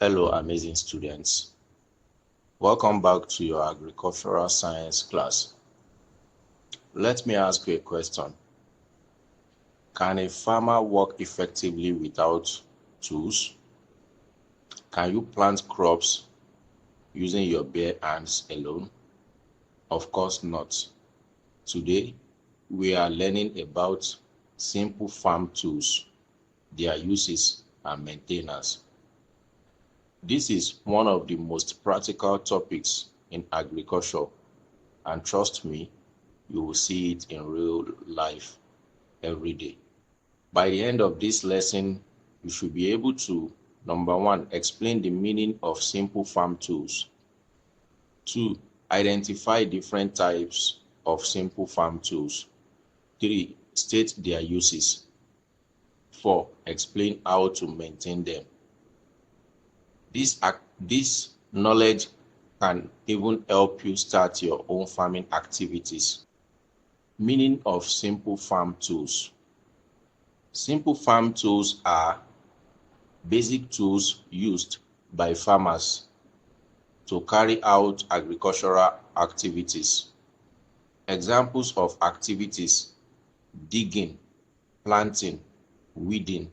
Hello, amazing students. Welcome back to your agricultural science class. Let me ask you a question. Can a farmer work effectively without tools? Can you plant crops using your bare hands alone? Of course not. Today, we are learning about simple farm tools, their uses and maintenance. This is one of the most practical topics in agriculture, and trust me, you will see it in real life every day. By the end of this lesson, you should be able to, number one, explain the meaning of simple farm tools. 2, identify different types of simple farm tools. 3, state their uses. 4, explain how to maintain them. This knowledge can even help you start your own farming activities. Meaning of simple farm tools. Simple farm tools are basic tools used by farmers to carry out agricultural activities. Examples of activities: digging, planting, weeding,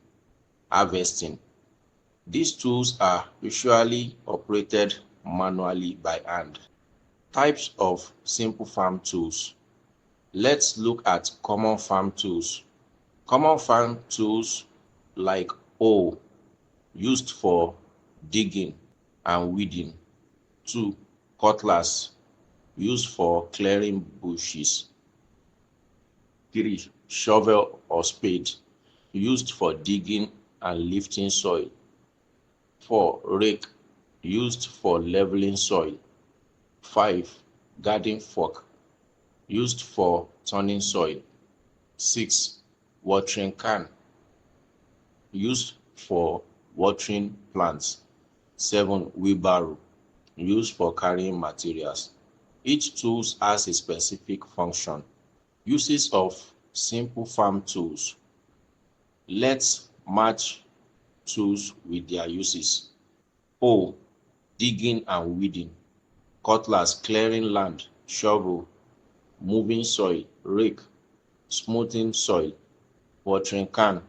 harvesting. These tools are usually operated manually by hand. Types of simple farm tools. Let's look at common farm tools. Common farm tools like hoe, used for digging and weeding. 2, cutlass, used for clearing bushes. 3, shovel or spade, used for digging and lifting soil. 4, rake, used for leveling soil. 5, garden fork, used for turning soil. 6, watering can, used for watering plants. 7, wheelbarrow, used for carrying materials. Each tool has a specific function. Uses of simple farm tools. Let's match tools with their uses. Hoe, digging and weeding. Cutlass, clearing land. Shovel, moving soil. Rake, smoothing soil. Watering can,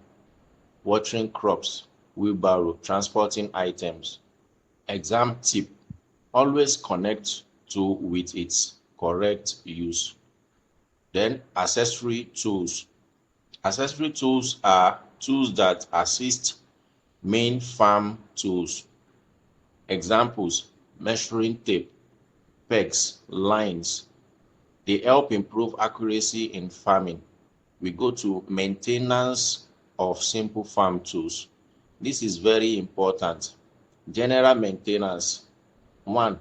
watering crops. Wheelbarrow, transporting items. Exam tip: always connect tool with its correct use. Then accessory tools. Accessory tools are tools that assist main farm tools. Examples: measuring tape, pegs, lines. They help improve accuracy in farming. We go to maintenance of simple farm tools. This is very important. General maintenance. 1,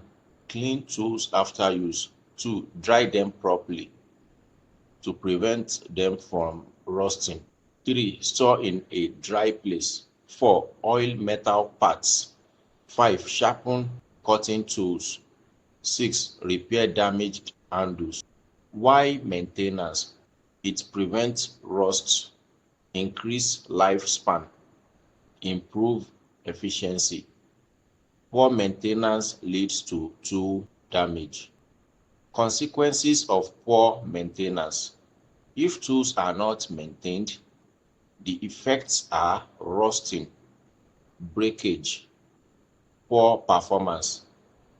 clean tools after use. 2, dry them properly to prevent them from rusting. 3, store in a dry place. 4, oil metal parts. 5, sharpen cutting tools. 6, repair damaged handles. Why maintenance? It prevents rust, increase lifespan, improve efficiency. Poor maintenance leads to tool damage. Consequences of poor maintenance. If tools are not maintained, the effects are rusting, breakage, poor performance,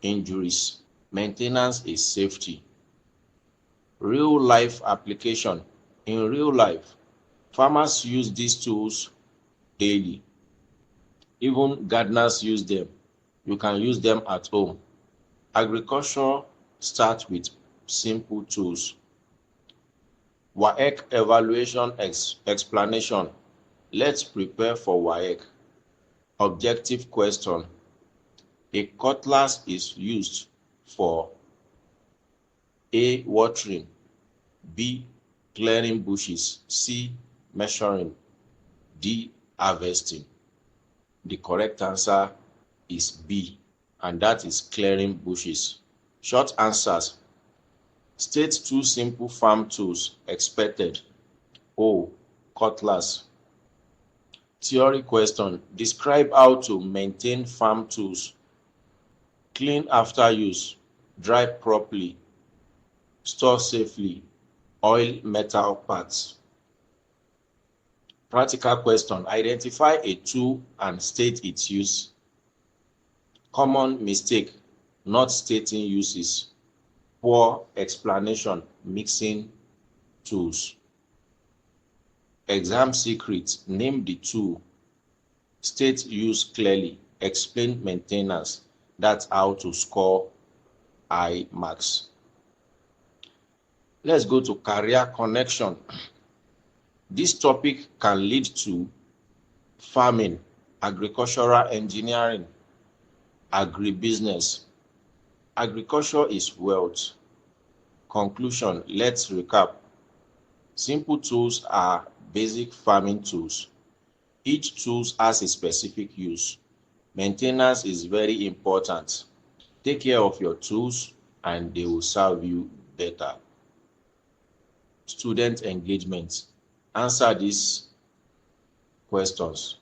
injuries. Maintenance is safety. Real life application. In real life, farmers use these tools daily. Even gardeners use them. You can use them at home. Agriculture starts with simple tools. WAEC evaluation explanation. Let's prepare for WAEC. Objective question. A cutlass is used for A, watering, B, clearing bushes, C, measuring, D, harvesting. The correct answer is B, and that is clearing bushes. Short answers. State 2 simple farm tools expected. Hoe, cutlass. Theory question. Describe how to maintain farm tools. Clean after use, dry properly, store safely, oil metal parts. Practical question. Identify a tool and state its use. Common mistake, not stating uses. Poor explanation, mixing tools. Exam secret, name the tool. State use clearly, explain maintenance. That's how to score high marks. Let's go to career connection. This topic can lead to farming, agricultural engineering, agribusiness. Agriculture is wealth. Conclusion, let's recap. Simple tools are basic farming tools. Each tool has a specific use. Maintenance is very important. Take care of your tools and they will serve you better. Student engagement. Answer these questions.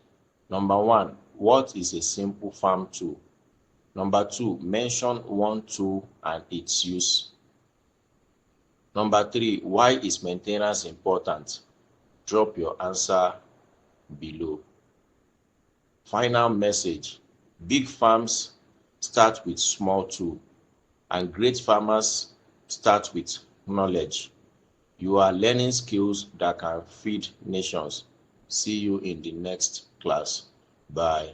Number 1, what is a simple farm tool? Number 2, mention one tool and its use. Number 3, why is maintenance important? Drop your answer below. Final message. Big farms start with small tool and great farmers start with knowledge. You are learning skills that can feed nations. See you in the next class. Bye.